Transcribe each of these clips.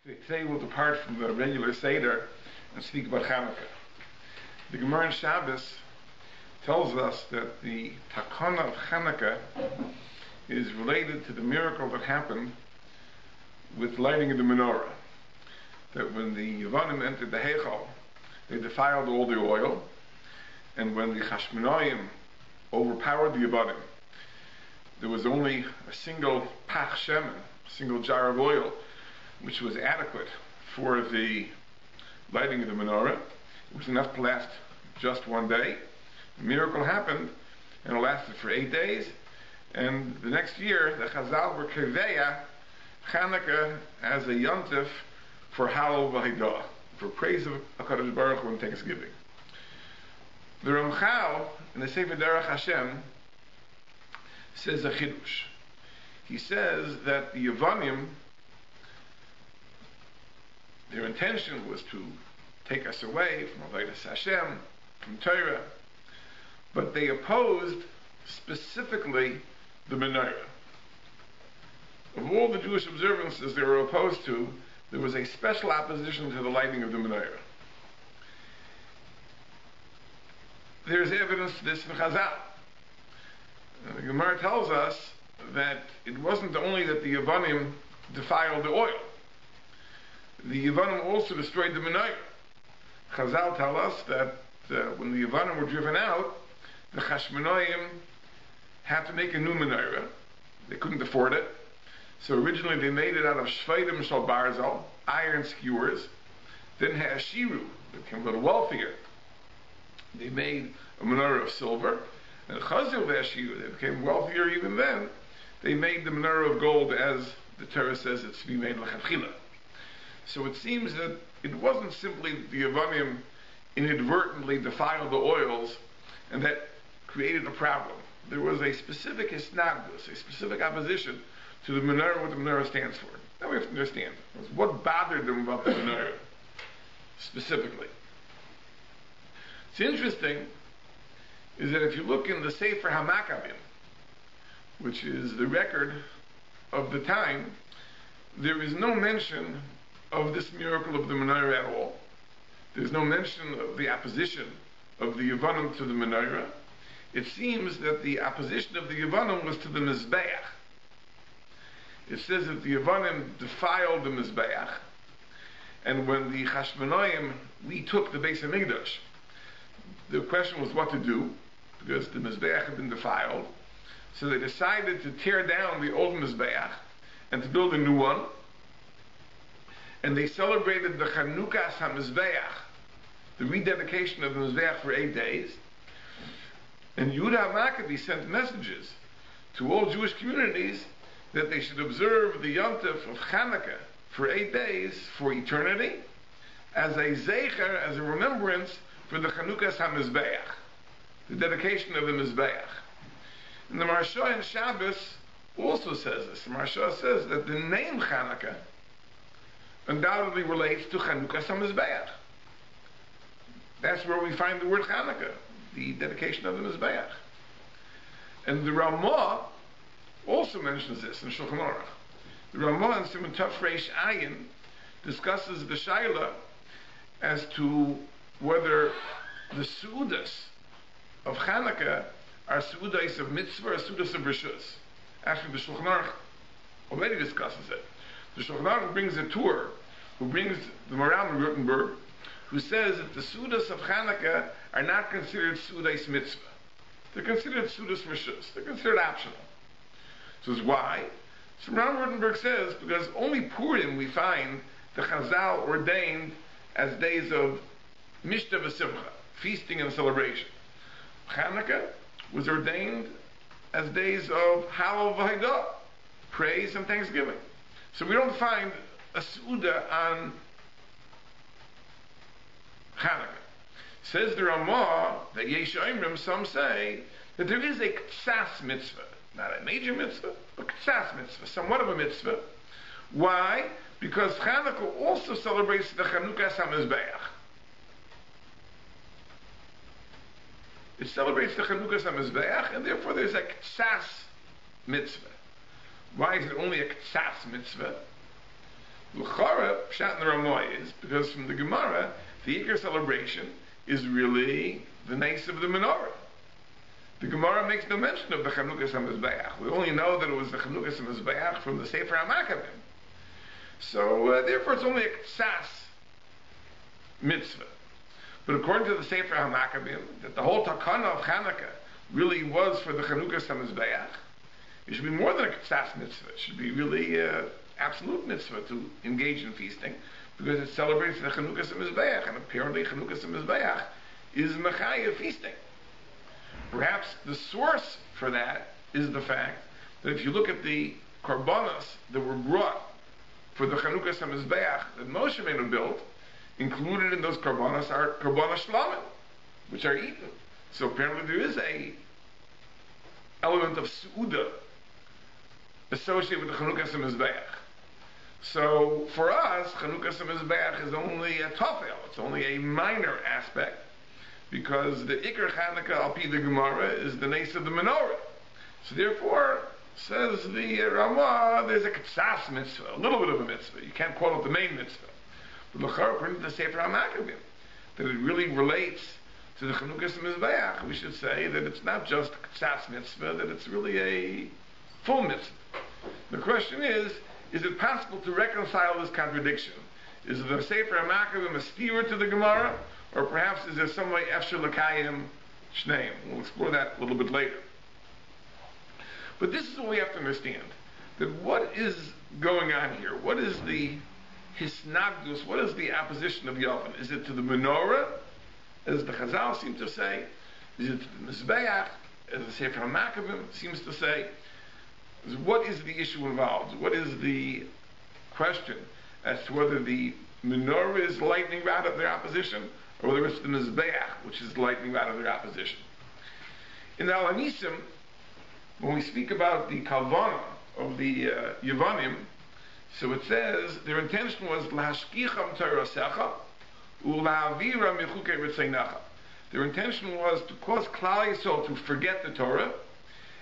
Today we'll depart from the regular Seder and speak about Chanuka. The Gemara in Shabbos tells us that the takana of Chanuka is related to the miracle that happened with lighting of the menorah. That when the Yevanim entered the Heichal, they defiled all the oil, and when the Chashmonaim overpowered the Yevanim, there was only a single pach shemen, a single jar of oil, which was adequate for the lighting of the menorah. It was enough to last just one day. The miracle happened, and it lasted for 8 days. And the next year, the Chazal were keveya Chanuka as a yontif for Halal v'Haidah, for praise of HaKadosh Baruch Hu and Thanksgiving. The Ramchal in the Sefer Derech Hashem says a chidush. He says that the Yevanim, their intention was to take us away from Avodas Hashem, from Torah, but they opposed specifically the menorah. Of all the Jewish observances they were opposed to, there was a special opposition to the lighting of the menorah. There's evidence to this in Chazal. The Gemara tells us that it wasn't only that the Yevanim defiled the oil. The Yevanim also destroyed the menorah. Chazal tell us that when the Yevanim were driven out, the Chashmonaim had to make a new menorah. They couldn't afford it. So originally they made it out of shveidim shal barzal, iron skewers. Then ha'ashiru, they became a little wealthier. They made a menorah of silver. And chazil v'ashiru, they became wealthier even then. They made the menorah of gold, as the Torah says it's to be made l'chatchila. So it seems that it wasn't simply the Yevanim inadvertently defiled the oils and that created a problem. There was a specific hisnagdus, a specific opposition to the menorah, what the menorah stands for. Now we have to understand what bothered them about the menorah specifically. It's interesting is that if you look in the Sefer HaMakkabim, which is the record of the time, there is no mention of this miracle of the menorah at all. There's no mention of the opposition of the Yevanim to the menorah. It seems that the opposition of the Yevanim was to the Mizbeach. It says that the Yevanim defiled the Mizbeach, and when the Chashmonaim retook the Beis HaMikdash, the question was what to do, because the Mizbeach had been defiled. So they decided to tear down the old Mizbeach and to build a new one. And they celebrated the Chanuka HaMizbeach, the rededication of the Mizbeach, for 8 days. And Yehuda HaMaccabi sent messages to all Jewish communities that they should observe the yontif of Chanuka for 8 days for eternity, as a zeicher, as a remembrance for the Chanuka HaMizbeach, the dedication of the Mizbeach. And the Maharsha in Shabbos also says this. The Maharsha says that the name Chanuka undoubtedly relates to Chanuka HaMizbeach. That's where we find the word Chanuka, the dedication of the Mizbeach. And the Ramah also mentions this in Shulchan Aruch. The Ramah in Siman Tov Reish Ayin discusses the Shaila as to whether the Su'udas of Chanuka are Su'udas of Mitzvah or Su'udas of Rishus. Actually, the Shulchan Aruch already discusses it. The Shulchan Aruch brings a tour, who brings the Maram in Rottenburg, who says that the Su'udas of Chanuka are not considered Su'udas Mitzvah. They're considered Su'udas Rishus. They're considered optional. So it's why? So Maram Rottenburg says, because only Purim we find the Chazal ordained as days of Mishta v'Simcha, feasting and celebration. Chanuka was ordained as days of Halal v'Haidah, praise and thanksgiving. So we don't find a Su'uda on Chanuka. Says the Ramah that Yesh Oimrim, some say that there is a Ktsas mitzvah, not a major mitzvah, but Ktsas mitzvah, somewhat of a mitzvah. Why? Because Chanuka also celebrates the Chanuka HaMizbeach. It celebrates the Chanuka HaMizbeach, and therefore there's a Ktsas mitzvah. Why is it only a Ktsas mitzvah? L'chara, Pshat Neramoy is, because from the Gemara, the Iker celebration is really the nace of the menorah. The Gemara makes no mention of the Chanukas HaMizbeach. We only know that it was the Chanukas HaMizbeach from the Sefer HaMakkabim. So, therefore, it's only a Ktsas mitzvah. But according to the Sefer HaMakkabim, that the whole takana of Chanuka really was for the Chanukas HaMizbeach, it should be more than a Ktsas mitzvah. It should be really absolute mitzvah to engage in feasting, because it celebrates the Chanukas HaMizbeach, and apparently Chanukas HaMizbeach is Mechaya feasting. Perhaps the source for that is the fact that if you look at the korbanos that were brought for the Chanukas HaMizbeach that Moshe Rabbeinu built, included in those korbanos are korbanos shlamim, which are eaten. So apparently there is a element of su'uda associated with the Chanukas HaMizbeach. So for us, Chanukas HaMizbeach is only a tofel, it's only a minor aspect, because the Iker Chanukah al pi the Gemara is the nace of the menorah. So therefore, says the Ramah, there's a Ktsas mitzvah, a little bit of a mitzvah. You can't call it the main mitzvah. But l'chara, according to the Sefer HaMakkabim, that it really relates to the Chanukas HaMizbeach, we should say that it's not just a Ktsas mitzvah, that it's really a full mitzvah. The question is it possible to reconcile this contradiction? Is the Sefer HaMakkabim a steer to the Gemara, or perhaps is there some way Efshar L'Kayim Shneim? We'll explore that a little bit later. But this is what we have to understand, that what is going on here? What is the hisnagdus? What is the opposition of Yovan? Is it to the menorah, as the Chazal seem to say? Is it to the Mizbeach, as the Sefer HaMakkabim seems to say? What is the issue involved? What is the question as to whether the menorah is the lightning rod of their opposition, or whether it's the Mizbeach, which is the lightning rod of their opposition? In the Alanisim, when we speak about the Kalvana of the Yevanim, so it says their intention was L'hashkicham Torasecha u'la'avira michukei ritzeinecha. Their intention was to cause Klal Yisrael to forget the Torah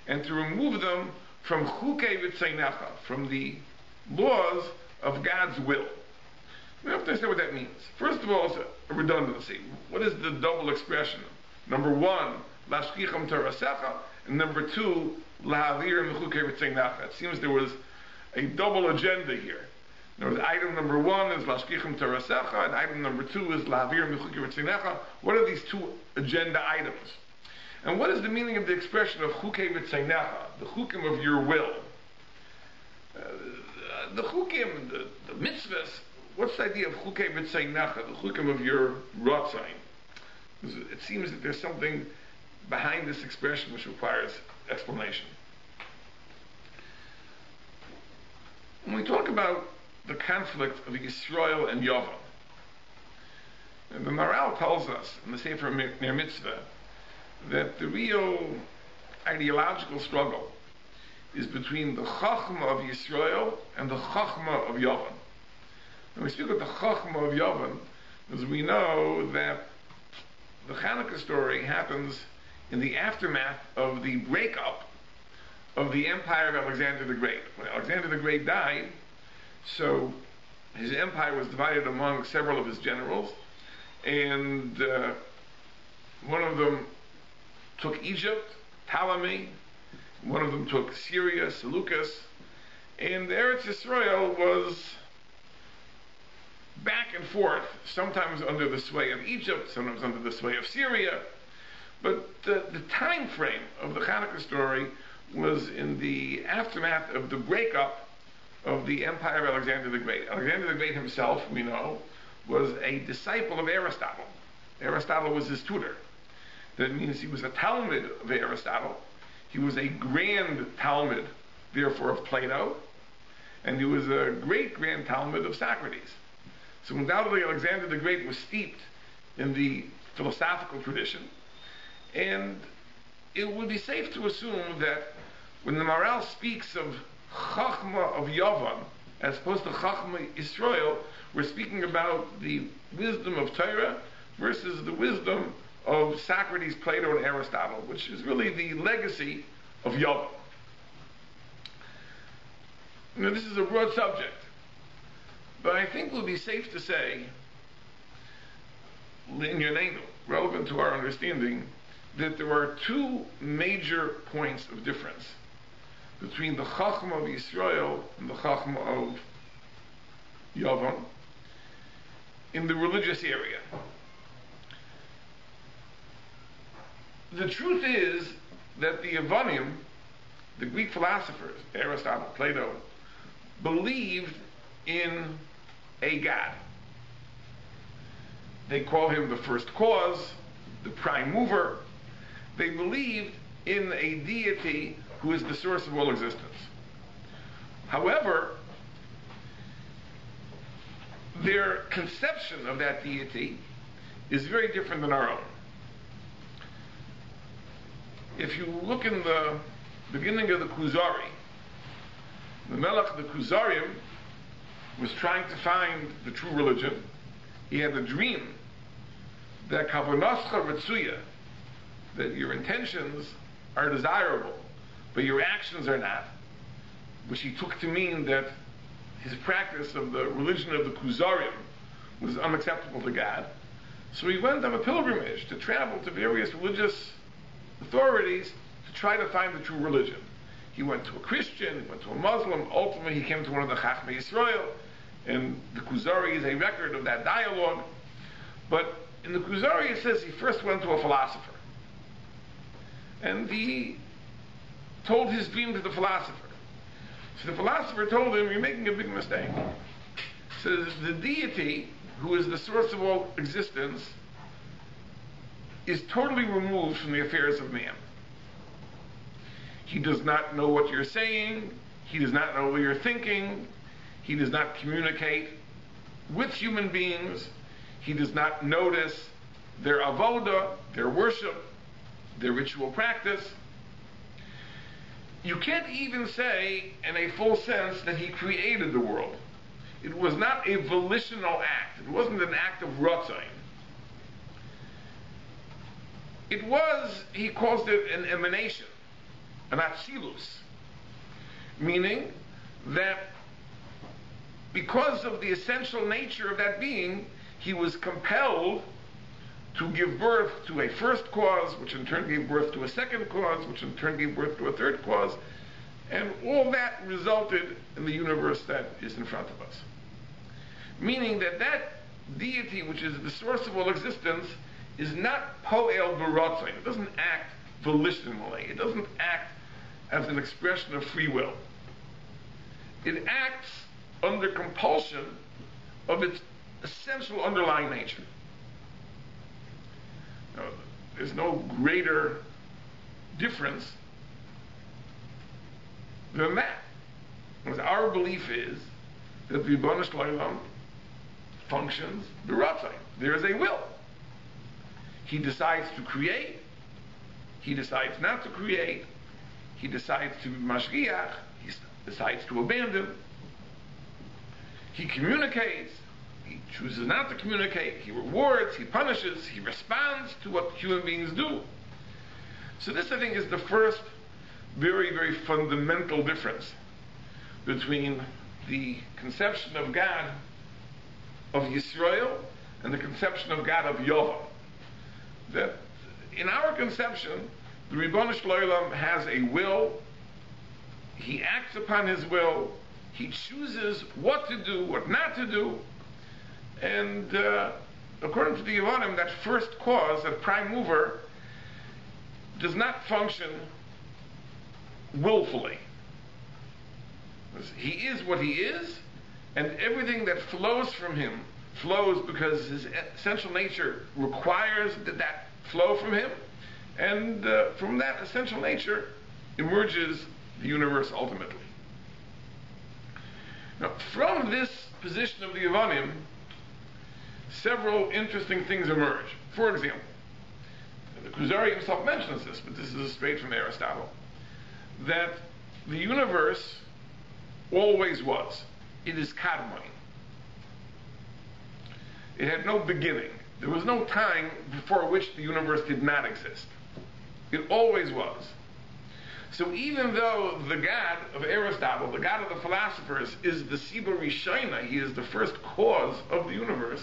and to remove them from chukei ritzeinecha, from the laws of God's will. We have to understand what that means. First of all, it's a redundancy. What is the double expression? Number one, L'hashkicham Torasecha, and number two, L'havir michukei ritzeinecha. It seems there was a double agenda here. There was item number one is L'hashkicham Torasecha, and item number two is L'havir michukei ritzeinecha. What are these two agenda items? And what is the meaning of the expression of chukei ritzeinecha, the chukim of your will? The chukim, the mitzvahs, what's the idea of chukei ritzeinecha, the chukim of your ratzain? It seems that there's something behind this expression which requires explanation. When we talk about the conflict of Yisrael and Yovan, the Maral tells us in the Sefer Ner Mitzvah that the real ideological struggle is between the Chachma of Yisrael and the Chachma of Yovan. When we speak of the Chachma of Yovan, as we know that the Chanuka story happens in the aftermath of the breakup of the empire of Alexander the Great. When Alexander the Great died, so his empire was divided among several of his generals, and one of them took Egypt, Ptolemy, one of them took Syria, Seleucus, and Eretz Yisrael was back and forth, sometimes under the sway of Egypt, sometimes under the sway of Syria. But the time frame of the Chanuka story was in the aftermath of the breakup of the empire of Alexander the Great. Alexander the Great himself, we know, was a disciple of Aristotle. Aristotle was his tutor. That means he was a Talmud of Aristotle. He was a grand Talmud, therefore, of Plato. And he was a great grand Talmud of Socrates. So undoubtedly Alexander the Great was steeped in the philosophical tradition. And it would be safe to assume that when the Maral speaks of Chachma of Yovan, as opposed to Chachma Yisrael, we're speaking about the wisdom of Torah versus the wisdom of Socrates, Plato, and Aristotle, which is really the legacy of Yovan. Now, this is a broad subject, But I think it would be safe to say, relevant to our understanding, that there are two major points of difference between the Chachma of Yisrael and the Chachma of Yavan in the religious area. The truth is that the Yavanim, the Greek philosophers, Aristotle, Plato, believed in a God. They call him the first cause, the prime mover. They believed in a deity who is the source of all existence. However, their conception of that deity is very different than our own. If you look in the beginning of the Kuzari, the Melech, the Kuzarim, was trying to find the true religion. He had a dream that kavanascha retzuya, that your intentions are desirable, but your actions are not, which he took to mean that his practice of the religion of the Kuzarim was unacceptable to God. So he went on a pilgrimage to travel to various religious authorities to try to find the true religion. He went to a Christian, he went to a Muslim, ultimately he came to one of the Chachmei Yisrael, and the Kuzari is a record of that dialogue. But in the Kuzari it says he first went to a philosopher. And he told his dream to the philosopher. So the philosopher told him, you're making a big mistake. He says, the deity, who is the source of all existence, is totally removed from the affairs of man. He does not know what you're saying. He does not know what you're thinking. He does not communicate with human beings. He does not notice their avoda, their worship, their ritual practice. You can't even say, in a full sense, that he created the world. It was not a volitional act. It wasn't an act of ratzon. It was, he calls it an emanation, an atzilus, meaning that because of the essential nature of that being, he was compelled to give birth to a first cause, which in turn gave birth to a second cause, which in turn gave birth to a third cause, and all that resulted in the universe that is in front of us. Meaning that that deity, which is the source of all existence, is not po'el b'ratzon. It doesn't act volitionally. It doesn't act as an expression of free will. It acts under compulsion of its essential underlying nature. Now, there's no greater difference than that. Because our belief is that the Ribono Shel Olam functions b'ratzon. There is a will. He decides to create. He decides not to create. He decides to be mashgiach. He decides to abandon. He communicates. He chooses not to communicate. He rewards. He punishes. He responds to what human beings do. So this, I think, is the first very, very fundamental difference between the conception of God of Yisrael and the conception of God of Yavam. That in our conception, the Ribono Shel Olam has a will. He acts upon his will. He chooses what to do, what not to do. And according to the Yavanim, that first cause, that prime mover, does not function willfully. He is what he is, and everything that flows from him flows because his essential nature requires that flow from him, and from that essential nature emerges the universe ultimately. Now, from this position of the Yavanim, several interesting things emerge. For example, the Kuzari himself mentions this, but this is straight from Aristotle, that the universe always was. It is kadmon. It had no beginning. There was no time before which the universe did not exist. It always was. So even though the God of Aristotle, the God of the philosophers, is the Siba Rishona, he is the first cause of the universe,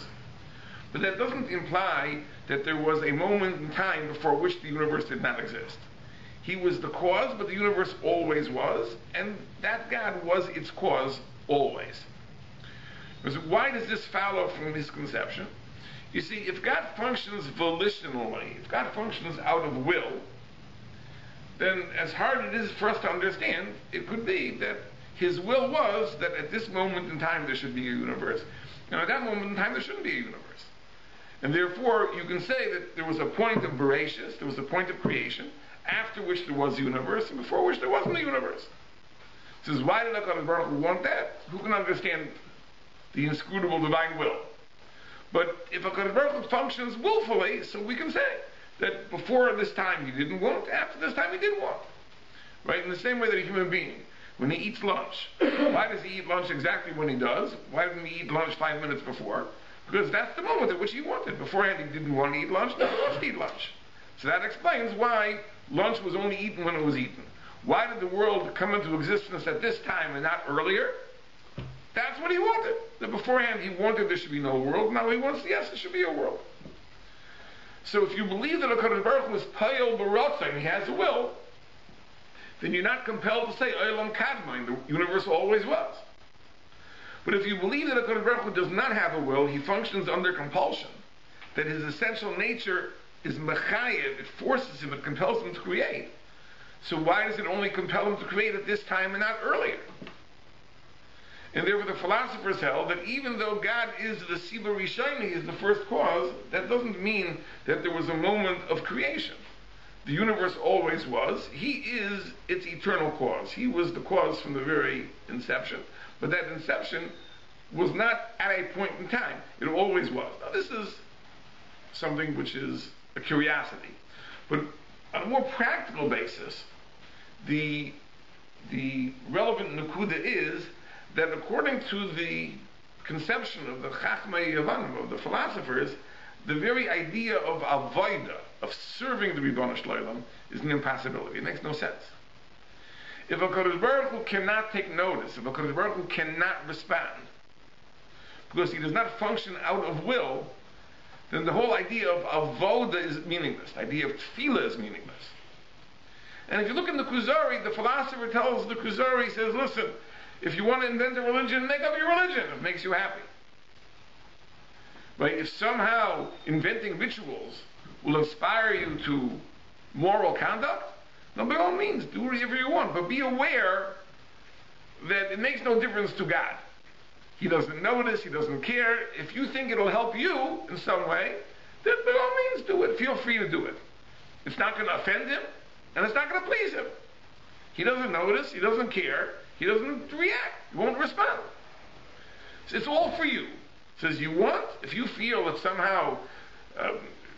but that doesn't imply that there was a moment in time before which the universe did not exist. He was the cause, but the universe always was, and that God was its cause always. Because why does this follow from his conception? You see, if God functions volitionally, if God functions out of will, then as hard it is for us to understand, it could be that his will was that at this moment in time there should be a universe, and at that moment in time there shouldn't be a universe. And therefore, you can say that there was a point of Bereshis, there was a point of creation, after which there was a universe, and before which there wasn't a universe. This is why did HaKadosh Baruch Hu want that? Who can understand the inscrutable divine will? But if HaKadosh Baruch Hu functions willfully, so we can say that before this time he didn't want, after this time he did want. Right? In the same way that a human being, when he eats lunch, why does he eat lunch exactly when he does? Why didn't he eat lunch 5 minutes before? Because that's the moment at which he wanted. Beforehand he didn't want to eat lunch, now he wants to eat lunch. So that explains why lunch was only eaten when it was eaten. Why did the world come into existence at this time and not earlier? That's what he wanted. That beforehand he wanted there should be no world, now he wants, yes, there should be a world. So if you believe that HaKadosh Baruch Hu is Payel B'Ratzon, and he has a will, then you're not compelled to say Olam Kadmon, the universe always was. But if you believe that HaKadosh Baruch Hu does not have a will, he functions under compulsion, that his essential nature is mechayev, it forces him, it compels him to create. So why does it only compel him to create at this time and not earlier? And therefore the philosophers held that even though God is the Siba Rishona, he is the first cause, that doesn't mean that there was a moment of creation. The universe always was. He is its eternal cause. He was the cause from the very inception. But that inception was not at a point in time. It always was. Now this is something which is a curiosity. But on a more practical basis, the relevant nakuda is that according to the conception of the Chachmei Yavanim, of the philosophers, the very idea of avodah, of serving the Ribono Shel Olam, is an impossibility. It makes no sense. If HaKadosh Baruch Hu cannot take notice, if HaKadosh Baruch Hu cannot respond, because he does not function out of will, then the whole idea of avodah is meaningless. The idea of tefillah is meaningless. And if you look in the Kuzari, the philosopher tells the Kuzari, he says, listen, if you want to invent a religion, make up your religion if it makes you happy. But if somehow inventing rituals will inspire you to moral conduct, then by all means, do whatever you want. But be aware that it makes no difference to God. He doesn't notice, he doesn't care. If you think it'll help you in some way, then by all means do it. Feel free to do it. It's not going to offend him, and it's not going to please him. He doesn't notice, he doesn't care, he doesn't react, he won't respond. So it's all for you. It says you want, if you feel that somehow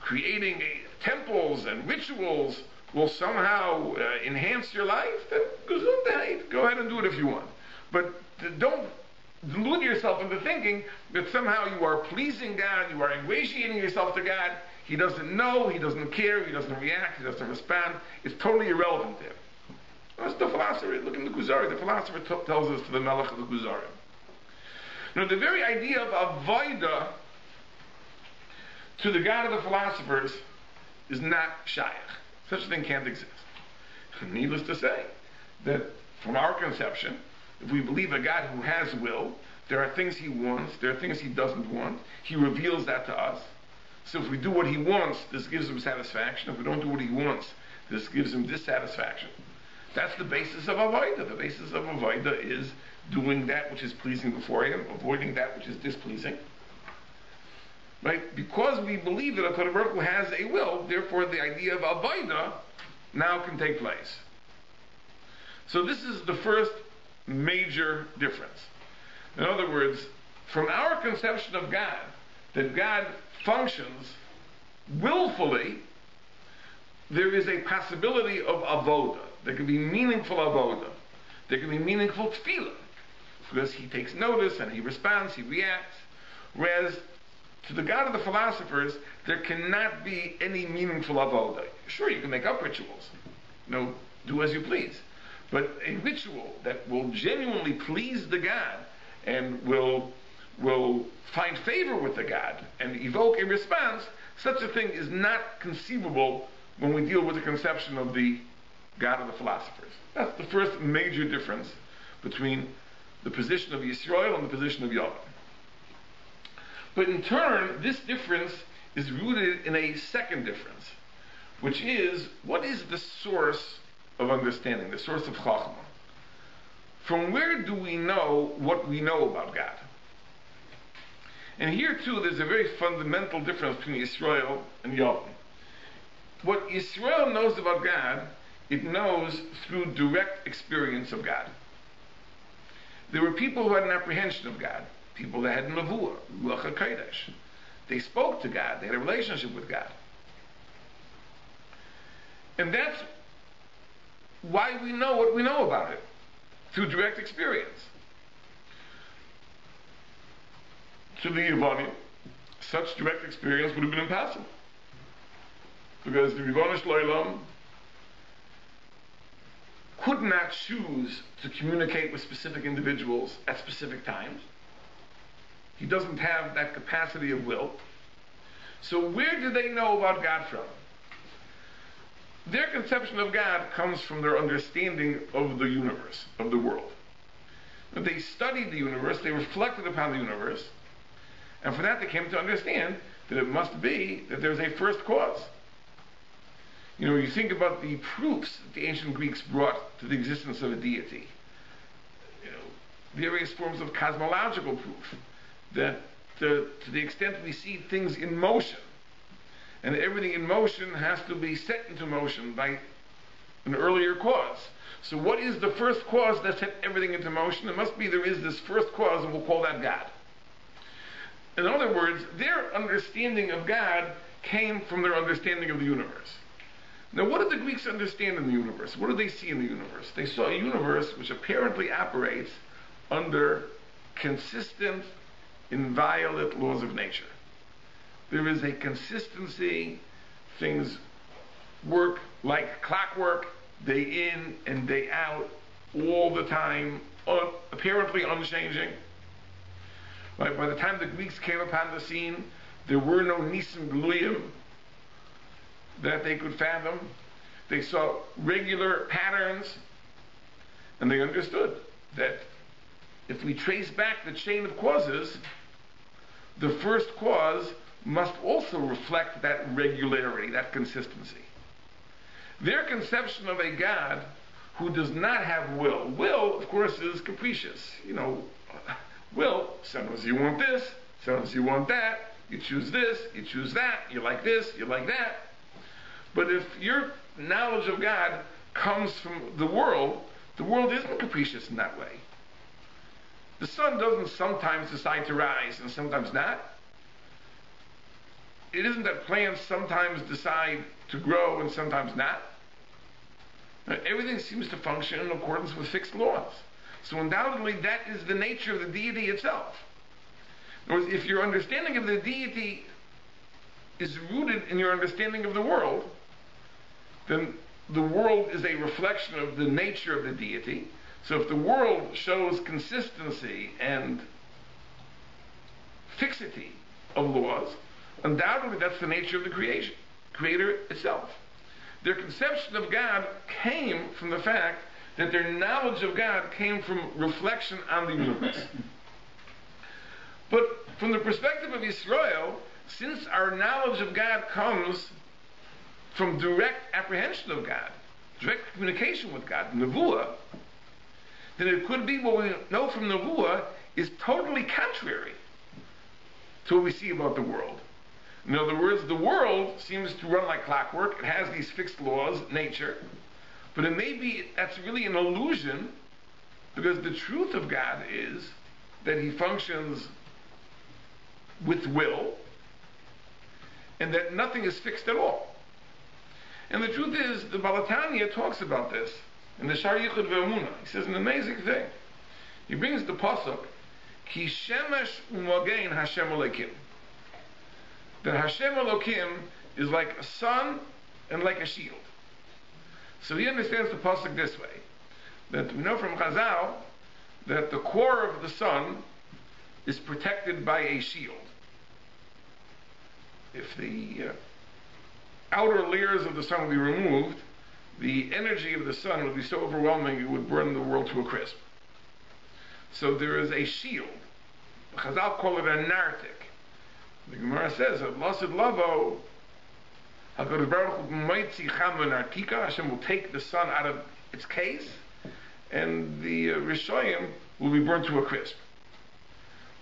creating temples and rituals will somehow enhance your life, then gesundheit, go ahead and do it if you want. But don't delude yourself into thinking that somehow you are pleasing God, you are ingratiating yourself to God. He doesn't know, he doesn't care, he doesn't react, he doesn't respond. It's totally irrelevant to him. That's the philosopher. Look in the Kuzari. The philosopher tells us to the Melech of the Kuzari. Now, the very idea of avodah to the God of the philosophers is not shaykh. Such a thing can't exist. Needless to say, that from our conception, if we believe a God who has will, there are things he wants, there are things he doesn't want. He reveals that to us. So if we do what he wants, this gives him satisfaction. If we don't do what he wants, this gives him dissatisfaction. That's the basis of avodah. The basis of avodah is doing that which is pleasing before him, avoiding that which is displeasing. Right? Because we believe that HaKadosh Baruch Hu has a will, therefore the idea of avodah now can take place. So this is the first major difference. In other words, from our conception of God, that God functions willfully, there is a possibility of avodah. There can be meaningful avodah. There can be meaningful tefillah. Because he takes notice and he responds, he reacts. Whereas to the God of the philosophers, there cannot be any meaningful avodah. Sure, you can make up rituals. Do as you please. But a ritual that will genuinely please the God and will find favor with the God and evoke a response, such a thing is not conceivable when we deal with the conception of the God of the philosophers. That's the first major difference between the position of Yisrael and the position of Yavin. But in turn, this difference is rooted in a second difference, which is, what is the source of understanding, the source of Chachma? From where do we know what we know about God? And here too, there's a very fundamental difference between Yisrael and Yavin. What Yisrael knows about God, it knows through direct experience of God. There were people who had an apprehension of God, people that had nevuah, ruach hakodesh. They spoke to God, they had a relationship with God. And that's why we know what we know about it, through direct experience. To the Yevanim, such direct experience would have been impossible. Because the Ribono Shel Olam could not choose to communicate with specific individuals at specific times. He doesn't have that capacity of will. So where do they know about God from? Their conception of God comes from their understanding of the universe, of the world. When they studied the universe, they reflected upon the universe, and for that they came to understand that it must be that there's a first cause. You know, you think about the proofs that the ancient Greeks brought to the existence of a deity. You know, various forms of cosmological proof, that to the extent we see things in motion, and everything in motion has to be set into motion by an earlier cause. So what is the first cause that set everything into motion? It must be there is this first cause, and we'll call that God. In other words, their understanding of God came from their understanding of the universe. Now, what did the Greeks understand in the universe? What did they see in the universe? They saw a universe which apparently operates under consistent, inviolate laws of nature. There is a consistency, things work like clockwork, day in and day out, all the time, apparently unchanging. Right? By the time the Greeks came upon the scene, there were no nisim gluyim that they could fathom. They saw regular patterns, and they understood that if we trace back the chain of causes, the first cause must also reflect that regularity, that consistency. Their conception of a God who does not have will, of course, is capricious. You know, will, sometimes you want this, sometimes you want that, you choose this, you choose that, you like this, you like that. But if your knowledge of God comes from the world isn't capricious in that way. The sun doesn't sometimes decide to rise and sometimes not. It isn't that plants sometimes decide to grow and sometimes not. Everything seems to function in accordance with fixed laws. So undoubtedly that is the nature of the deity itself. In other words, if your understanding of the deity is rooted in your understanding of the world, then the world is a reflection of the nature of the deity. So if the world shows consistency and fixity of laws, undoubtedly that's the nature of the creator itself. Their conception of God came from the fact that their knowledge of God came from reflection on the universe. But from the perspective of Israel, since our knowledge of God comes from direct apprehension of God, direct communication with God, nevuah, then it could be what we know from nevuah is totally contrary to what we see about the world. In other words, the world seems to run like clockwork. It has these fixed laws, nature. But it may be that's really an illusion, because the truth of God is that he functions with will, and that nothing is fixed at all. And the truth is, the Baal HaTanya talks about this in the Shar Yichud Ve'emunah. He says an amazing thing. He brings the pasuk, Ki shemesh u'mogein Hashem Elokim. That Hashem Elokim is like a sun and like a shield. So he understands the pasuk this way. that we know from Chazal that the core of the sun is protected by a shield. If the outer layers of the sun would be removed, the energy of the sun would be so overwhelming it would burn the world to a crisp. So there is a shield. The Chazal call it a nartik. The Gemara says, "Lasid lavo, HaKadosh Baruch Hu moitzi chama nartika." Hashem will take the sun out of its case, and the Rishoyim will be burnt to a crisp.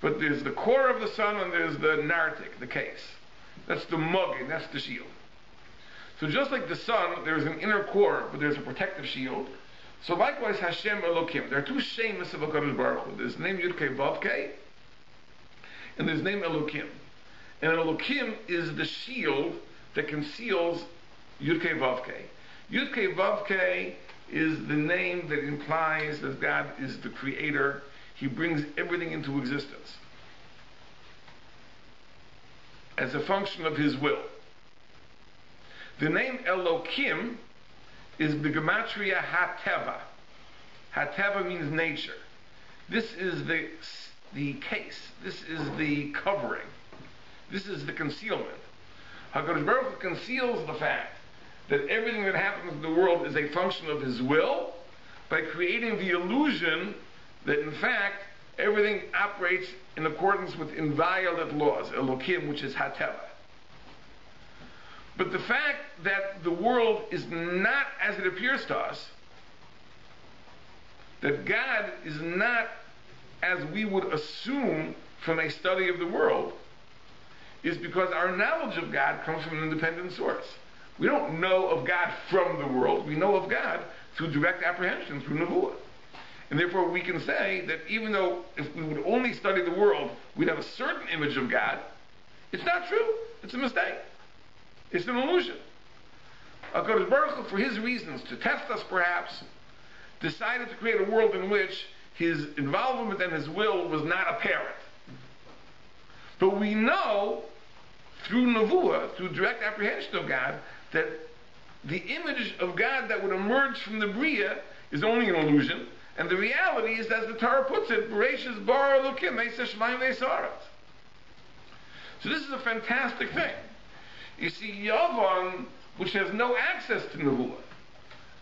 But there's the core of the sun, and there's the nartik, the case. That's the mugging, that's the shield. So just like the sun, there's an inner core, but there's a protective shield. So likewise, Hashem Elokim. There are two shemus of HaKadosh Baruch Hu. There's the name Yud-Kei Vav-Kei, and there's the name Elokim. And Elokim is the shield that conceals Yud-Kei Vav-Kei. Yud-Kei Vav-Kei is the name that implies that God is the creator. He brings everything into existence as a function of His will. The name Elokim is the gematria HaTeva. HaTeva means nature. This is the case. This is the covering. This is the concealment. HaKadosh Baruch Hu conceals the fact that everything that happens in the world is a function of His will by creating the illusion that in fact everything operates in accordance with inviolate laws, Elokim, which is HaTeva. But the fact that the world is not as it appears to us, that God is not as we would assume from a study of the world, is because our knowledge of God comes from an independent source. We don't know of God from the world. We know of God through direct apprehension, through Nevuah. And therefore we can say that even though if we would only study the world, we'd have a certain image of God, it's not true. It's a mistake. It's an illusion. HaKadosh Baruch Hu, for His reasons, to test us perhaps, decided to create a world in which His involvement and His will was not apparent. But we know, through Nevuah, through direct apprehension of God, that the image of God that would emerge from the Bria is only an illusion, and the reality is, as the Torah puts it, Bereshis bara Elokim Eiseh Shamayim ve'Saaretz. So this is a fantastic thing. You see, Yavan, which has no access to Nevuah,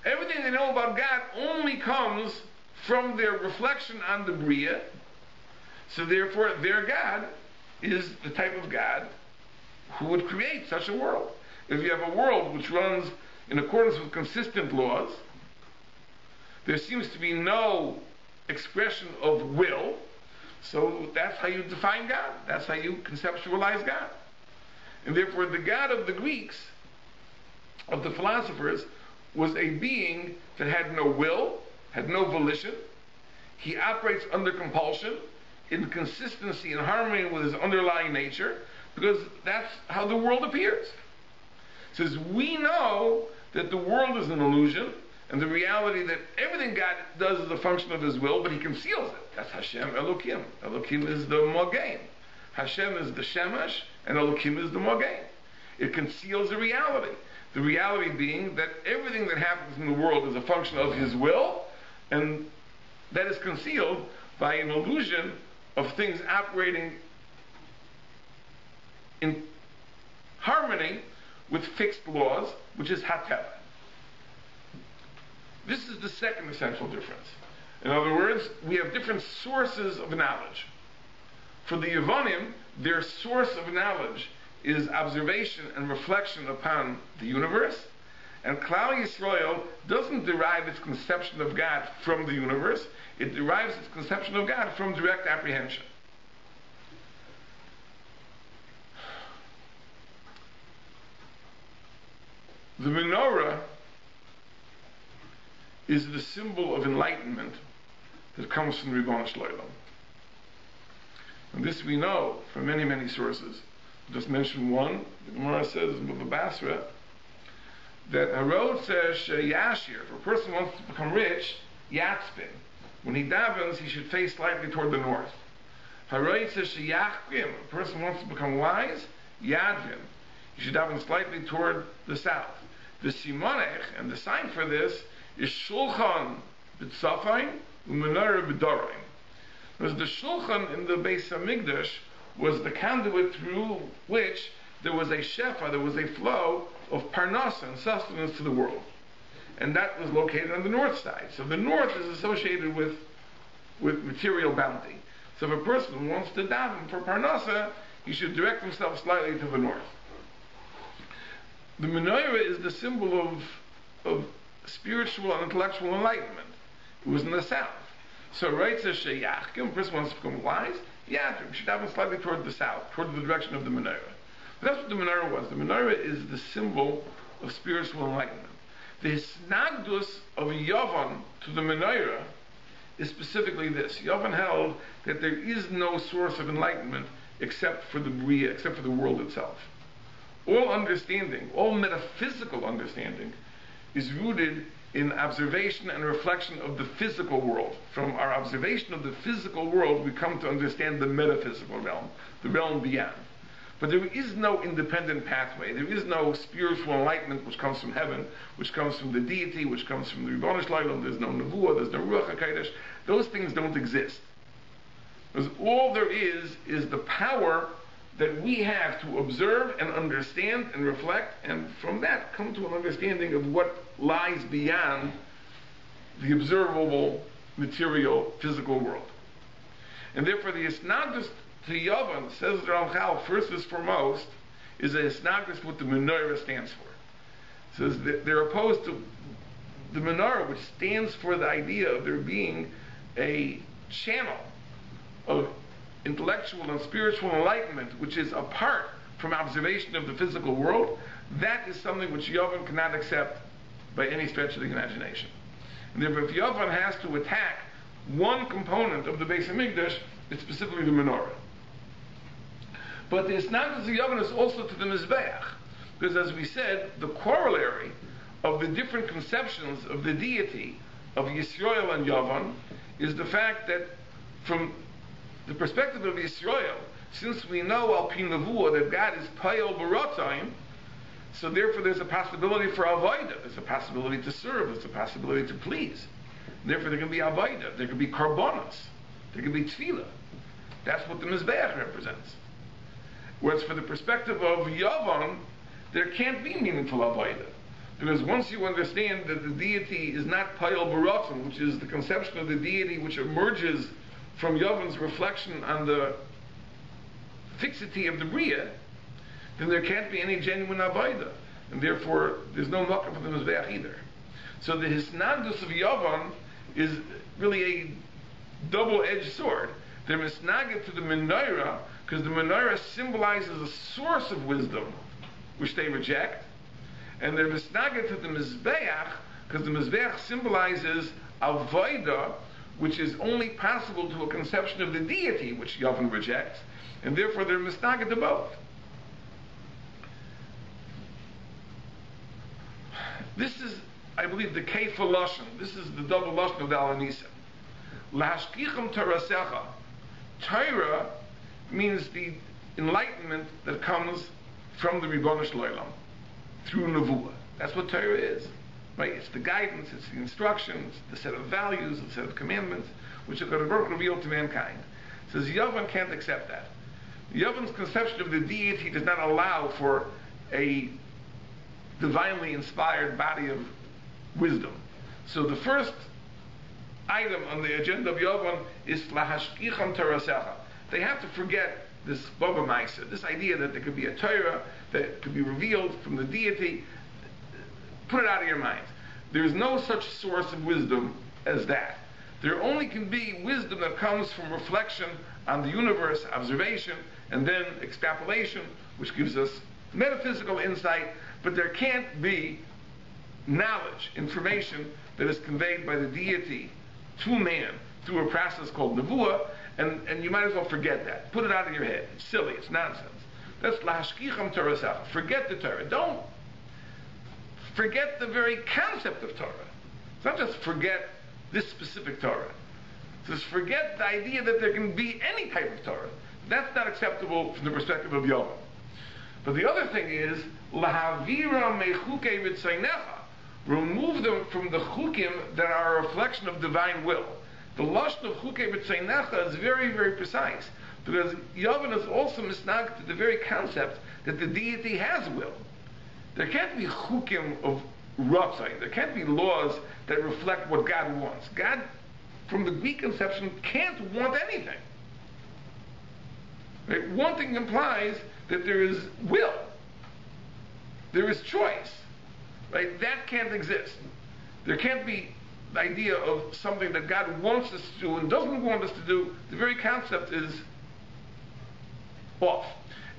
everything they know about God only comes from their reflection on the Bria, so therefore their God is the type of God who would create such a world. If you have a world which runs in accordance with consistent laws, there seems to be no expression of will, so that's how you define God. That's how you conceptualize God. And therefore the God of the Greeks, of the philosophers, was a being that had no will, had no volition. He operates under compulsion, in consistency and harmony with his underlying nature, because that's how the world appears. It says, we know that the world is an illusion, and the reality that everything God does is a function of His will, but He conceals it. That's Hashem Elokim. Elokim is the Mogain. Hashem is the Shemesh, and Elokim is the Mogain. It conceals the reality. The reality being that everything that happens in the world is a function of His will, and that is concealed by an illusion of things operating in harmony with fixed laws, which is HaTeva. This is the second essential difference. In other words, we have different sources of knowledge. For the Yevonim, their source of knowledge is observation and reflection upon the universe, and Klal Yisrael doesn't derive its conception of God from the universe, it derives its conception of God from direct apprehension. The menorah is the symbol of enlightenment that comes from Ribono Shel Olam. And this we know from many, many sources. I'll just mention one. The Gemara says in Bava Basra that Harod says Yashir, if a person wants to become rich, Yatzpin. When he davens, he should face slightly toward the north. Harod says Sheyachkim, a person wants to become wise, Yadvin. He should daven slightly toward the south. The Simonech, and the sign for this, is Shulchan b'tzafayim u'menorah b'doraim. Because the shulchan in the Beis Hamikdash was the conduit through which there was a shefa, there was a flow of parnasa and sustenance to the world. And that was located on the north side. So the north is associated with material bounty. So if a person wants to daven for parnasa, he should direct himself slightly to the north. The menorah is the symbol of spiritual and intellectual enlightenment. It was in the south. So right says sheyach, if a person wants to become wise, yeah, he should daven slightly toward the south, toward the direction of the menorah. But that's what the menorah was. The menorah is the symbol of spiritual enlightenment. The hisnagdus of Yavan to the menorah is specifically this. Yavan held that there is no source of enlightenment except for the bria, except for the world itself. All understanding, all metaphysical understanding, is rooted in observation and reflection of the physical world. From our observation of the physical world, we come to understand the metaphysical realm, the realm beyond. But there is no independent pathway. There is no spiritual enlightenment which comes from heaven, which comes from the deity, which comes from the Ribono Shel Olam. There's no nevuah, there's no ruach hakodesh. Those things don't exist. Because all there is the power that we have to observe and understand and reflect, and from that come to an understanding of what lies beyond the observable, material, physical world. And therefore the isnadus to Yavan, says the Ramchal, first and foremost, is a isnagris what the menorah stands for. It says that they're opposed to the menorah, which stands for the idea of there being a channel of intellectual and spiritual enlightenment, which is apart from observation of the physical world. That is something which Yavan cannot accept by any stretch of the imagination. And therefore, if Yavan has to attack one component of the Beis Hamikdash, it's specifically the menorah. But the isnagdus of Yavan is also to the Mizbeach, because as we said, the corollary of the different conceptions of the deity of Yisrael and Yavan is the fact that from the perspective of Yisrael, since we know al pi nevuah that God is payol b'rotzayim, so therefore there's a possibility for avodah, there's a possibility to serve, there's a possibility to please. Therefore there can be avodah, there can be karbonos, there can be tefillah. That's what the Mizbeach represents. Whereas for the perspective of Yavan, there can't be meaningful avodah. Because once you understand that the deity is not payol b'rotzayim, which is the conception of the deity which emerges from Yavan's reflection on the fixity of the bria, then there can't be any genuine avodah, and therefore there's no makom for the Mizbeach either. So the hisnagdus of Yavan is really a double-edged sword. They're misnaged to the menorah because the menorah symbolizes a source of wisdom which they reject, and they're misnaged to the Mizbeach because the Mizbeach symbolizes avodah, which is only possible to a conception of the deity which Yavan rejects, and therefore they're misnaged to both. This is, I believe, the keifa lashon. This is the double lashon of the Alanisim. Lahashkicham Torasecha. Torah means the enlightenment that comes from the Ribono Shel Olam through nevuah. That's what Torah is. Right? It's the guidance, it's the instructions, the set of values, the set of commandments, which are going to reveal to mankind. It says Yavan can't accept that. Yavan's conception of the deity does not allow for a divinely inspired body of wisdom. So the first item on the agenda of Yavan is lahashkicham Torasecha. They have to forget this Baba Maisa, this idea that there could be a Torah that could be revealed from the deity. Put it out of your mind. There's no such source of wisdom as that. There only can be wisdom that comes from reflection on the universe, observation, and then extrapolation, which gives us metaphysical insight, but there can't be knowledge, information that is conveyed by the deity to man through a process called nevuah, and you might as well forget that. Put it out of your head. It's silly, it's nonsense. That's lahashkicham Torasecha. Forget the Torah. Don't forget the very concept of Torah. It's not just forget this specific Torah. It's just forget the idea that there can be any type of Torah. That's not acceptable from the perspective of Yavan. But the other thing is, lahavira mechuke v'tzaynecha, remove them from the chukim that are a reflection of divine will. The lashon of chukei b'tzeinecha is very, very precise, because Yavin is also misnag to the very concept that the deity has will. There can't be chukim of ratzai. There can't be laws that reflect what God wants. God, from the Greek conception, can't want anything. Right? Wanting implies that there is will. There is choice. Right? That can't exist. There can't be the idea of something that God wants us to do and doesn't want us to do. The very concept is off.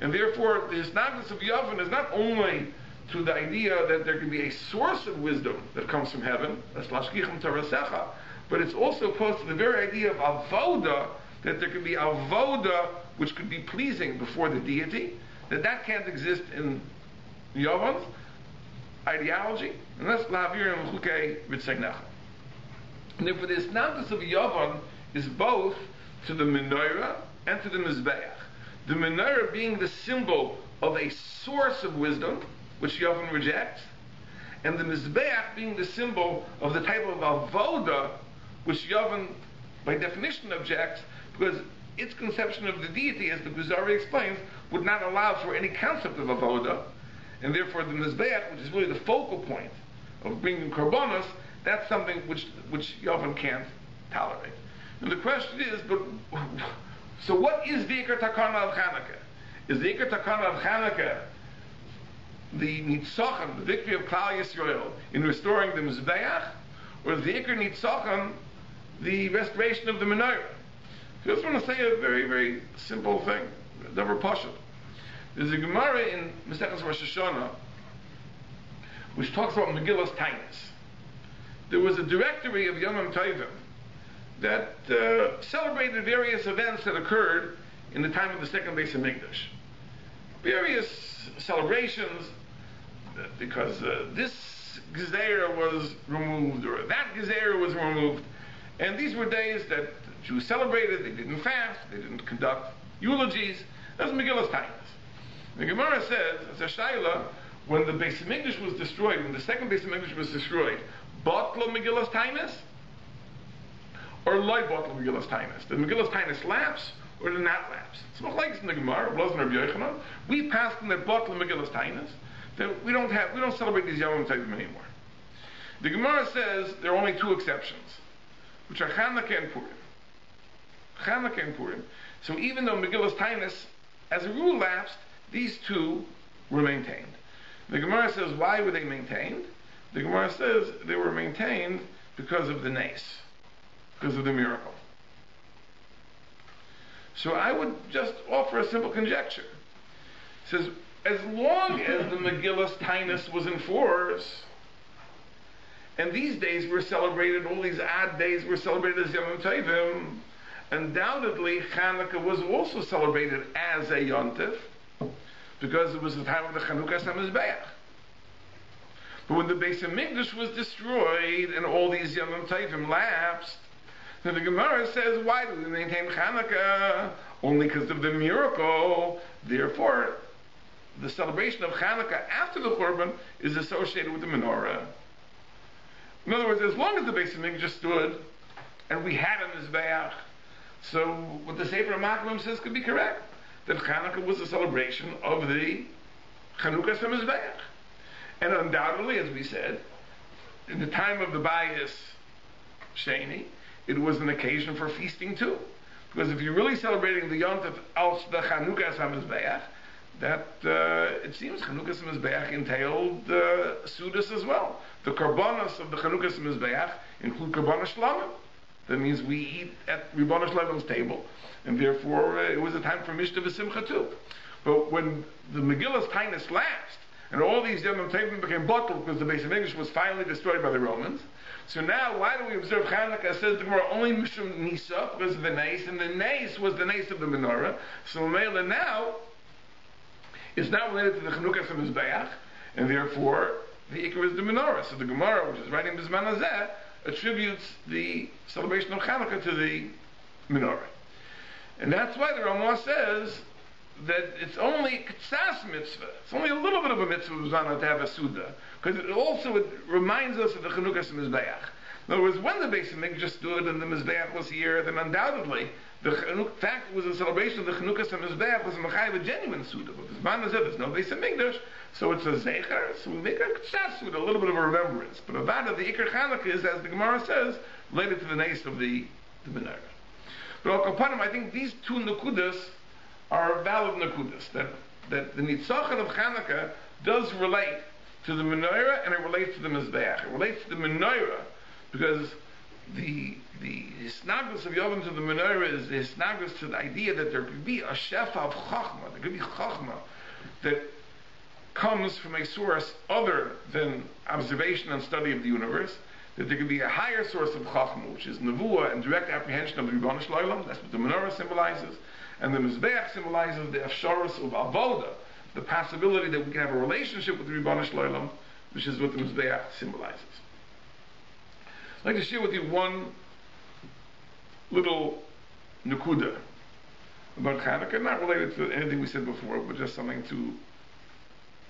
And therefore, the hisnagus of Yavin is not only to the idea that there can be a source of wisdom that comes from heaven, that's lashkichim tarasecha, but it's also opposed to the very idea of avoda, that there can be avoda which could be pleasing before the deity, that can't exist in Yavan's ideology, and that's la'avir and chukei b'tzeinecha. And therefore, the hisnagus of Yavan is both to the menorah and to the mizbeach. The menorah being the symbol of a source of wisdom, which Yavin rejects, and the mizbeach being the symbol of the type of avoda, which Yavin, by definition, objects, because its conception of the deity, as the Kuzari explains, would not allow for any concept of avoda, and therefore the mizbeach, which is really the focal point of bringing korbanos, that's something which Yavin can't tolerate. And the question is, so what is the Iker Takana of Chanuka? Is the Iker Takana of Chanuka the Nitzachon, the victory of Klal Yisrael, in restoring the Mizbeach, or is the Iker Nitzachon the restoration of the Menorah? So I just want to say a very, very simple thing, never pashut. There's a Gemara in Masechus Rosh Hashanah which talks about Megillas Tainis. There was a directory of Yomim Tovim that celebrated various events that occurred in the time of the second Beis Hamikdash. Various celebrations, because this Gezerah was removed, or that Gezerah was removed. And these were days that Jews celebrated, they didn't fast, they didn't conduct eulogies. That's Megillas Tainis. The Gemara says, as a Shaila, when the Beis Hamikdash was destroyed, when the second Beis Hamikdash was destroyed, Batla Megillas Tainis, or Loi Batla Megillas Tainis? Did Megillas Tainis lapse, or did not lapse? It's not like it's in the Gemara, it wasn't Rabbi Yochanan. We passed in that Batla Megillas Tainis, that we don't celebrate these Yom Tovim anymore. The Gemara says there are only two exceptions, which are Chanuka and Purim. Chanuka and Purim. So even though Megillas Tainis, as a rule, lapsed, these two were maintained. The Gemara says, why were they maintained? The Gemara says they were maintained because of the nace, because of the miracle. So I would just offer a simple conjecture. It says, as long as the Megillas Tainis was in force, and these days were celebrated, all these odd days were celebrated as Yom Tovim, undoubtedly Chanuka was also celebrated as a Yontif, because it was the time of the Chanuka Samizbeach. But when the Beis Hamikdash was destroyed and all these Yom Tovim lapsed, then the Gemara says, why do we maintain Chanuka? Only because of the miracle. Therefore, the celebration of Chanuka after the Churban is associated with the menorah. In other words, as long as the Beis Hamikdash stood and we had a Mizbeach, so what the Sefer HaMaklim says could be correct, that Chanuka was a celebration of the Chanukas HaMizbeach. And undoubtedly, as we said, in the time of the Bayis Sheni, it was an occasion for feasting too. Because if you're really celebrating the Yontif als the Chanukas HaMizbeach, that it seems Chanukas HaMizbeach entailed Sudas as well. The Karbanos of the Chanukas HaMizbeach include Karbanos Shlamim. That means we eat at Ribono Shlomo's table, and therefore it was a time for Mishta V'Simcha too. But when the Megillas Tainis lapsed, and all these Yom Tovim became bottled because the Beis Hamikdash was finally destroyed by the Romans, so now why do we observe Chanukah? Says the Gemara, only Mishum Nisa, because of the Nace, and the Nace was the Nace of the menorah. So Mela now is not related to the Chanukas of Mizbeach, and therefore the Iker is the menorah. So the Gemara, which is writing Bizman Hazeh, attributes the celebration of Chanuka to the menorah. And that's why the Ramah says that it's only ktsas mitzvah. It's only a little bit of a mitzvah to have a suda, because it reminds us of the chanukah mizbeach. In other words, when the Beis Hamikdash stood and the mizbeach was here, then undoubtedly the fact it was a celebration of the chanukah mizbeach was a mechayev, a genuine suda. But this man is there's no Beis Hamikdash, so it's a zecher. So we make a ktsas suda, a little bit of a remembrance. But about the ikar Chanuka is, as the Gemara says, related to the nace of the menorah. But al kapanim, I think these two nukudas are valid nukudas, that the nitzachon of Chanuka does relate to the menorah and it relates to the mizbeach. It relates to the menorah because the hisnagus of Yavim to the menorah is the hisnagus to the idea that there could be a shefa of chachma, there could be chachma that comes from a source other than observation and study of the universe, that there could be a higher source of chachma, which is nevuah and direct apprehension of the Ribono Shel Olam. That's what the menorah symbolizes. And the mizbeach symbolizes the efsharus of avoda, the possibility that we can have a relationship with the Ribono Shel Olam, which is what the mizbeach symbolizes. I'd like to share with you one little nukuda about Chanuka, not related to anything we said before, but just something to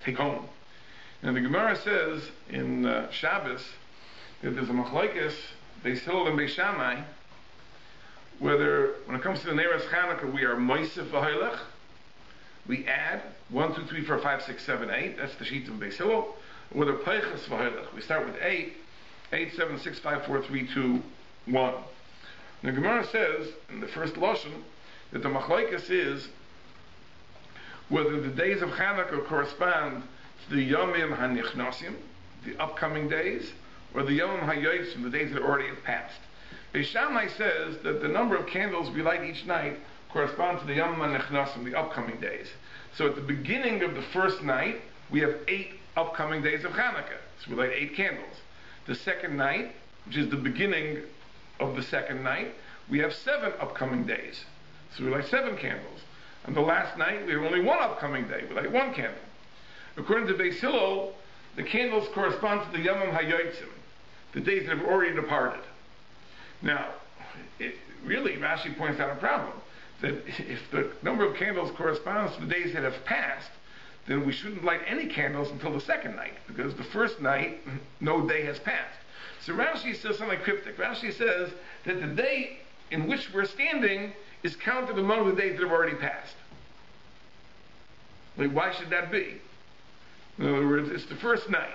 take home. And the Gemara says in Shabbos that there's a machlokes, Beis Hillel and Beis Shammai, whether, when it comes to the Neiras Chanuka, we are moisef v'hoilech, we add 1, 2, 3, 4, 5, 6, 7, 8, that's the sheet of Beis Hillel, whether peiches v'hoilech, we start with 8, 8, 7, 6, 5, 4, 3, 2, 1. The Gemara says, in the first Lashon, that the machlokes is whether the days of Chanuka correspond to the Yomim HaNichnasim, the upcoming days, or the Yomim HaYotzim, the days that already have passed. Beis Shammai says that the number of candles we light each night correspond to the Yomim HaNichnasim, the upcoming days. So at the beginning of the first night, we have 8 upcoming days of Chanuka. So we light 8 candles. The second night, which is the beginning of the second night, we have 7 upcoming days. So we light 7 candles. And the last night, we have only 1 upcoming day. We light 1 candle. According to Beis Hillel, the candles correspond to the Yomim HaYotzim, the days that have already departed. Now, really, Rashi points out a problem, that if the number of candles corresponds to the days that have passed, then we shouldn't light any candles until the second night, because the first night, no day has passed. So Rashi says something cryptic. Rashi says that the day in which we're standing is counted among the days that have already passed. Like, why should that be? In other words, it's the first night,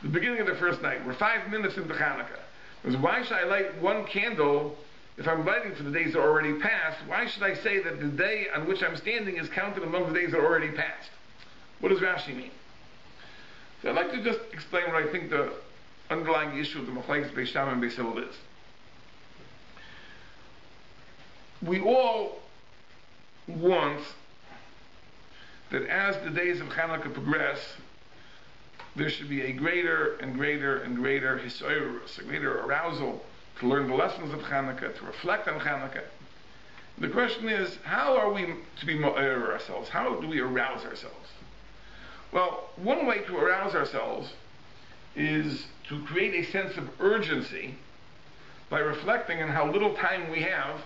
the beginning of the first night. We're 5 minutes into Chanuka. Because why should I light 1 candle if I'm lighting for the days that already passed? Why should I say that the day on which I'm standing is counted among the days that already passed? What does Rashi mean? So I'd like to just explain what I think the underlying issue of the machlokes Beis Shammai and Beis Hillel is. We all want that as the days of Chanuka progress, there should be a greater and greater and greater hisoirus, a greater arousal to learn the lessons of Chanuka, to reflect on Chanuka. The question is, how are we to be mo'er ourselves? How do we arouse ourselves? Well, one way to arouse ourselves is to create a sense of urgency by reflecting on how little time we have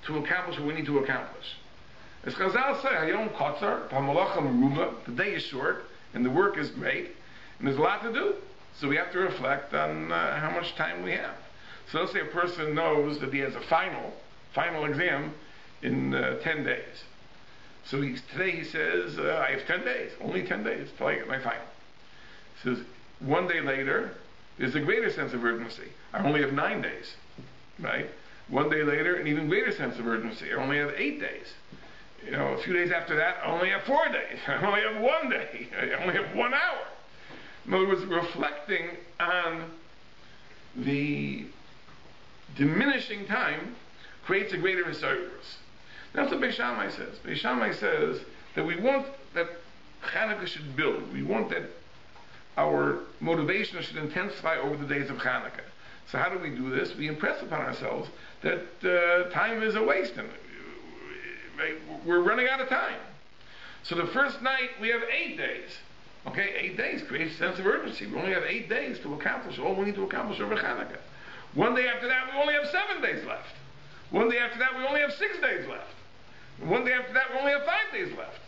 to accomplish what we need to accomplish. As Chazal say, Hayom Kotzar, Pamalacha Meruba, the day is short and the work is great and there's a lot to do. So we have to reflect on how much time we have. So let's say a person knows that he has a final exam in 10 days. So today he says, I have 10 days, only 10 days till I get my final. He says, 1 day later, there's a greater sense of urgency. I only have 9 days, right? 1 day later, an even greater sense of urgency. I only have 8 days. You know, a few days after that, I only have 4 days. I only have 1 day. I only have 1 hour. In other words, reflecting on the diminishing time creates a greater hisoirus. That's what Beis Shammai says. Beis Shammai says that we want that Chanuka should build. We want that our motivation should intensify over the days of Chanuka. So how do we do this? We impress upon ourselves that time is a waste. And we're running out of time. So the first night we have 8 days. Okay, 8 days creates a sense of urgency. We only have 8 days to accomplish all we need to accomplish over Chanuka. 1 day after that, we only have 7 days left. 1 day after that, we only have 6 days left. One day after that, we only have 5 days left.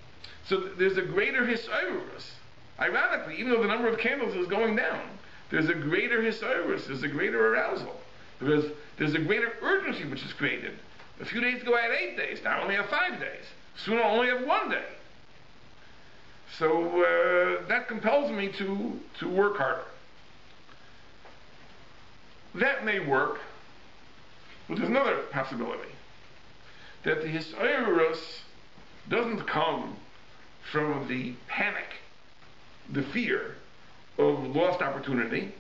So there's a greater hisayrus. Ironically, even though the number of candles is going down, there's a greater hisayrus, there's a greater arousal. Because there's a greater urgency which is created. A few days ago I had 8 days, now I only have 5 days. Soon I'll only have 1 day. So that compels me to work harder. That may work, but there's another possibility. That the hisayrus doesn't come from the panic, the fear of lost opportunity,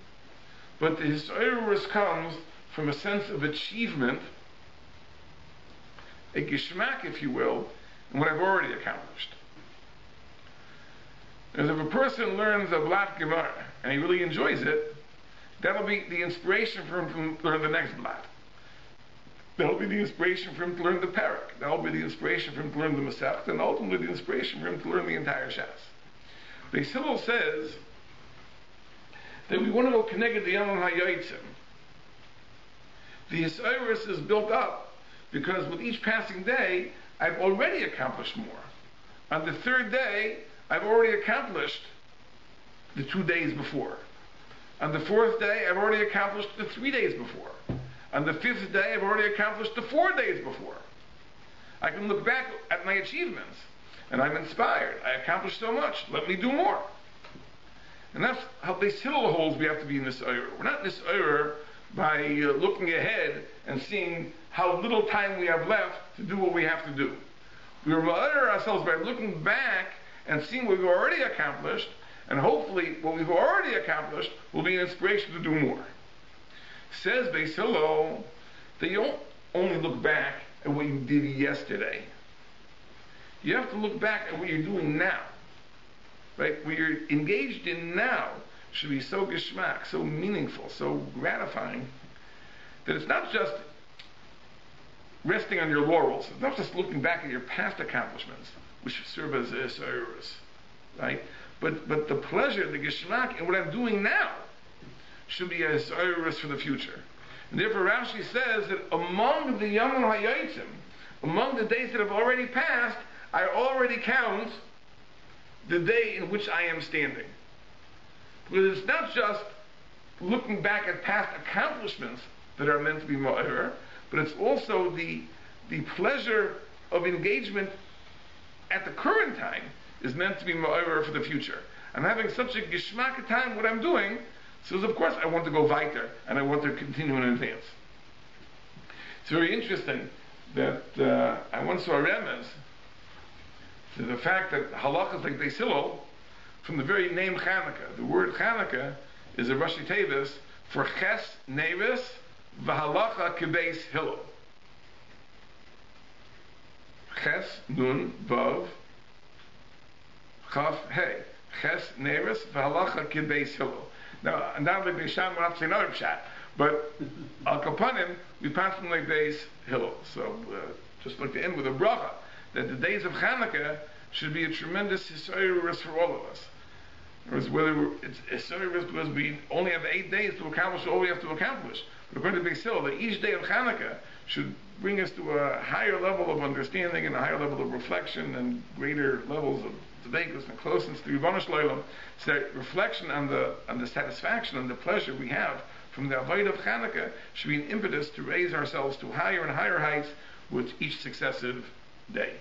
but the hisayrus comes from a sense of achievement, a geschmack, if you will, in what I've already accomplished. As if a person learns a blat Gemara and he really enjoys it, that'll be the inspiration for him to learn the next blat. That'll be the inspiration for him to learn the parak. That'll be the inspiration for him to learn the Masech, and ultimately the inspiration for him to learn the entire Shas. Rabbi Hillel says that we want to go connected to Yom HaYotzim. The hisayrus is built up because with each passing day, I've already accomplished more. On the 3rd day, I've already accomplished the 2 days before. On the 4th day, I've already accomplished the 3 days before. On the 5th day, I've already accomplished the 4 days before. I can look back at my achievements, and I'm inspired. I accomplished so much. Let me do more. And that's how Beis Hillel holds we have to be in this era. We're not in this era by looking ahead and seeing how little time we have left to do what we have to do. We remind ourselves by looking back and seeing what we've already accomplished, and hopefully what we've already accomplished will be an inspiration to do more. Says Beis Hillel that you don't only look back at what you did yesterday. You have to look back at what you're doing now. Right? What you're engaged in now should be so geschmack, so meaningful, so gratifying, that it's not just resting on your laurels. It's not just looking back at your past accomplishments, which serve as hisayrus, right? But the pleasure, the geschmack in what I'm doing now should be a hisayrus for the future. And therefore Rashi says that among the Yom HaYotzim, among the days that have already passed, I already count the day in which I am standing. Because it's not just looking back at past accomplishments that are meant to be ma'ir, but it's also the pleasure of engagement at the current time is meant to be ma'ir for the future. I'm having such a geschmack time what I'm doing, so of course I want to go weiter and I want to continue in advance. It's very interesting that I once saw a remez to the fact that halachas like Beis Hillel, from the very name Chanuka. The word Chanuka is a Rashi Tevis for Ches Nevis v'halacha kebeis Hillel. Ches Nun Vav Chaf Hey. Ches Nevis v'halacha kebeis Hillel. Now, undoubtedly, Beisham will have to say another pshat, but Al Kapanim, we pass them like Beis Hillel. So, just like to end with a bracha, that the days of Chanuka should be a tremendous hisayrus for all of us. Whether it's hisayrus because we only have 8 days to accomplish all we have to accomplish. But according to Beis Hillel, that each day of Chanuka should bring us to a higher level of understanding and a higher level of reflection and greater levels of dvekus and closeness to Ribono Shel Olam. So that reflection on the satisfaction and the pleasure we have from the avodah of Chanuka should be an impetus to raise ourselves to higher and higher heights with each successive day.